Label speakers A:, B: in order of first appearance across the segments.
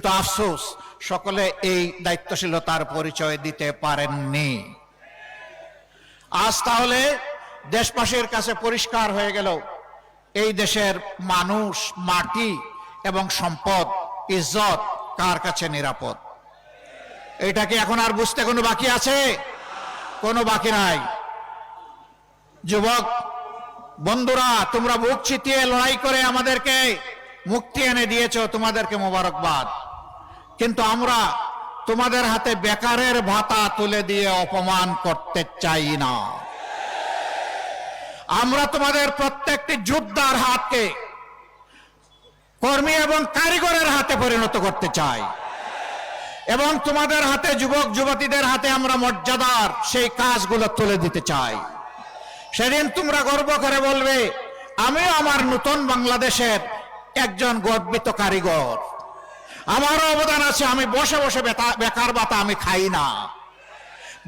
A: কিন্তু আফসোস সকলে এই দায়িত্বশীলতার পরিচয় দিতে পারেননি। আজ তাহলে দেশবাসীর কাছে পরিষ্কার হয়ে গেল এই দেশের মানুষ, মাটি এবং সম্পদ, ইজ্জত কার কাছে নিরাপদ। এটাকে এখন আর বুঝতে কোনো বাকি আছে? কোনো বাকি নাই। যুবক বন্ধুরা, তোমরা বুক চিতিয়ে লড়াই করে আমাদেরকে মুক্তি এনে দিয়েছ, তোমাদেরকে মোবারকবাদ। কিন্তু আমরা তোমাদের হাতে বেকারের ভাতা তুলে দিয়ে অপমান করতে চাই না। আমরা তোমাদের প্রত্যেকটি যোদ্ধার হাতকে কর্মী এবং কারিগরের হাতে পরিণত করতে চাই এবং তোমাদের হাতে, যুবক যুবতীদের হাতে আমরা মর্যাদার সেই কাজগুলো তুলে দিতে চাই। সেদিন তোমরা গর্ব করে বলবে, আমিও আমার নতুন বাংলাদেশের একজন গর্বিত কারিগর, আমারও অবদান আছে, আমি বসে বসে বেকার ভাতা আমি খাই না,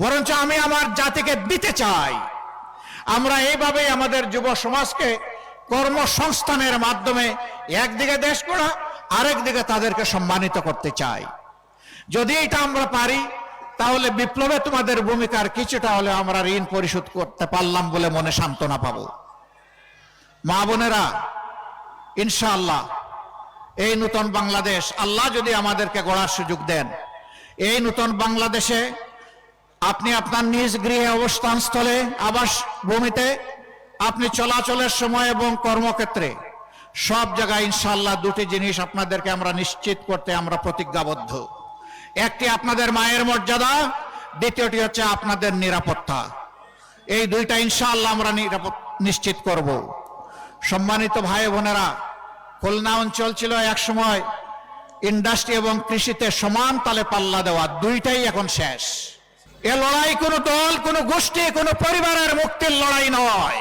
A: বরঞ্চ আমি আমার জাতিকে দিতে চাই। আমরা এইভাবেই আমাদের যুব সমাজকে কর্মসংস্থানের মাধ্যমে একদিকে দেশ গড়া, আরেকদিকে তাদেরকে সম্মানিত করতে চাই। যদি এটা আমরা পারি, তাহলে বিপ্লবে তোমাদের ভূমিকার কিছুটা হলে আমরা ঋণ পরিশোধ করতে পারলাম বলে মনে সান্ত্বনা পাবো। মা বোনেরা, ইনশাআল্লাহ এই নতুন বাংলাদেশ আল্লাহ যদি আমাদেরকে গড়ার সুযোগ দেন, এই নতুন বাংলাদেশে আপনি আপনার নিজ গৃহে, অবস্থানস্থলে, আবাস ভূমিতে আপনি চলাচলের সময় এবং কর্মক্ষেত্রে সব জায়গায় ইনশাআল্লাহ দুটি জিনিস আপনাদেরকে আমরা নিশ্চিত করতে আমরা প্রতিজ্ঞাবদ্ধ। একটি আপনাদের মায়ের মর্যাদা, দ্বিতীয়টি হচ্ছে আপনাদের নিরাপত্তা। এই দুইটা ইনশাআল্লাহ আমরা নিশ্চিত করব। সম্মানিত ভাই বোনেরা, খুলনা অঞ্চল ছিল এক সময় ইন্ডাস্ট্রি এবং কৃষিতে সমান তালে পাল্লা দেওয়া, দুইটাই এখন শেষ। এ লড়াই কোনো দল, কোনো গোষ্ঠী, কোনো পরিবারের মুক্তির লড়াই নয়।